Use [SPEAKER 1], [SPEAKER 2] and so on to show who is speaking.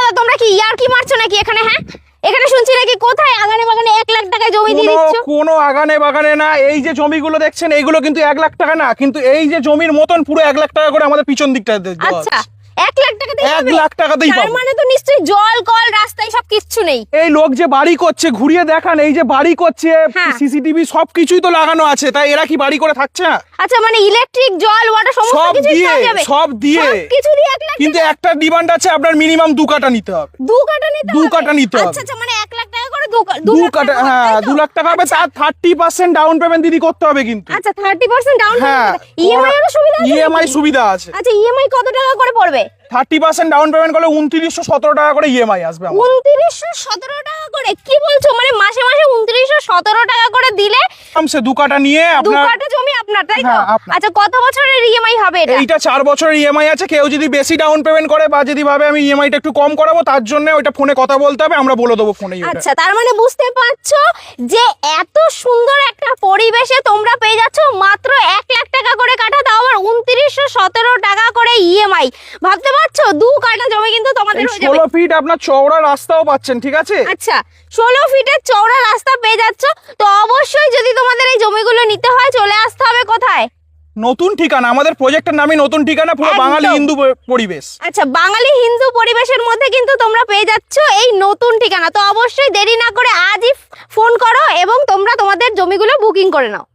[SPEAKER 1] দাদা তোমরা কি ইয়ার কি মারছো নাকি এখানে? হ্যাঁ, এখানে শুনছি নাকি কোথায় আগানে বাগানে 1 লাখ টাকায় জমি দিয়ে দিচ্ছ।
[SPEAKER 2] কোনো আগানে বাগানে না, এই যে জমিগুলো দেখছেন এইগুলো কিন্তু 1 লাখ টাকা না, কিন্তু এই যে জমির মতন পুরো 1 লাখ টাকা করে আমাদের পিছন দিকটা দেওয়া আছে।
[SPEAKER 1] আচ্ছা 1 লাখ টাকা দিয়ে
[SPEAKER 2] 1 লাখ টাকাতেই
[SPEAKER 1] তার
[SPEAKER 2] পাবো।
[SPEAKER 1] মানে তো নিশ্চয়ই জল কল রাস্তায় সব কিচ্ছু নেই।
[SPEAKER 2] এই লোক যে বাড়ি করছে ঘুরিয়ে দেখান, এই যে বাড়ি করছে
[SPEAKER 1] হ্যাঁ।
[SPEAKER 2] সিসিটিভি সবকিছুই তো লাগানো আছে, তাই এরা কি বাড়ি করে থাকছে না?
[SPEAKER 1] আচ্ছা মানে ইলেকট্রিক জল ওয়াটার সমস্ত
[SPEAKER 2] সব
[SPEAKER 1] কিছু
[SPEAKER 2] দিয়ে,
[SPEAKER 1] পাওয়া যাবে,
[SPEAKER 2] সব দিয়ে।
[SPEAKER 1] কিছু দিয়ে 1 লাখ
[SPEAKER 2] কিন্তু একটা ডিমান্ড আছে, আপনার মিনিমাম 2 কাটা নিতে হবে।
[SPEAKER 1] 2 কাটা নিতে
[SPEAKER 2] 2
[SPEAKER 1] হবে?
[SPEAKER 2] কাটা নিতে হবে।
[SPEAKER 1] আচ্ছা আচ্ছা মানে 1 লাখ টাকা করে 2
[SPEAKER 2] 2 কাটা, হ্যাঁ 2 লাখ টাকা হবে, তার 30% ডাউন পেমেন্ট দিদি করতে হবে কিন্তু।
[SPEAKER 1] আচ্ছা 30% ডাউন
[SPEAKER 2] হ্যাঁ,
[SPEAKER 1] পেমেন্ট, ইএমআই এর সুবিধা আছে?
[SPEAKER 2] ইএমআই সুবিধা আছে।
[SPEAKER 1] আচ্ছা ইএমআই কত টাকা করে পড়বে?
[SPEAKER 2] 30% ডাউন পেমেন্ট করলে 2917 টাকা করে ইএমআই আসবে আমার।
[SPEAKER 1] 2917 টাকা করে? কি বলছো, মানে মাসে মাসে 2917 টাকা করে দিলে
[SPEAKER 2] আমসে 2 কাটা নিয়ে
[SPEAKER 1] 2
[SPEAKER 2] আপনার,
[SPEAKER 1] কাটা জমি আপনার, তাই তো?
[SPEAKER 2] হ্যাঁ, আপনার।
[SPEAKER 1] আচ্ছা কত বছরের ইএমআই হবে এটা?
[SPEAKER 2] এইটা 4 বছরের ইএমআই আছে। কেউ যদি বেশি ডাউন পেমেন্ট করে বা যদি ভাবে আমি ইএমআইটা একটু কম করাবো, তার জন্য ওইটা ফোনে কথা বলতে হবে, আমরা বলে দেবো ফোনেই ওটা।
[SPEAKER 1] আচ্ছা তার মানে বুঝতে পারছো যে এত সুন্দর একটা পরিবেশে তোমরা পেয়ে যাচ্ছ মাত্র 1 লাখ টাকা করে কাটা, তাও আবার 2917 টাকা করে ইএমআই। ভাবতে পারছো 2 কাটা জমি কিন্তু তোমাদের হয়ে যাবে।
[SPEAKER 2] 16 ফিট আপনার চওড়া রাস্তাও পাচ্ছেন, ঠিক আছে?
[SPEAKER 1] আচ্ছা 16 ফিটের চওড়া রাস্তা পেয়ে যাচ্ছ, তো অবশ্যই যদি তোমাদের এই জমিগুলো নিতে হয় চলে আসতে হবে কোথায়?
[SPEAKER 2] নতুন ঠিকানা, আমাদের প্রজেক্টের নামই নতুন ঠিকানা, পুরো
[SPEAKER 1] একদম।
[SPEAKER 2] বাঙালি হিন্দু পরিবেশ।
[SPEAKER 1] আচ্ছা বাঙালি হিন্দু পরিবেশের মধ্যে কিন্তু তোমরা পেয়ে যাচ্ছ এই নতুন ঠিকানা, তো অবশ্যই দেরি না করে আজই ফোন করো এবং তোমরা তোমাদের জমিগুলো বুকিং করে নাও।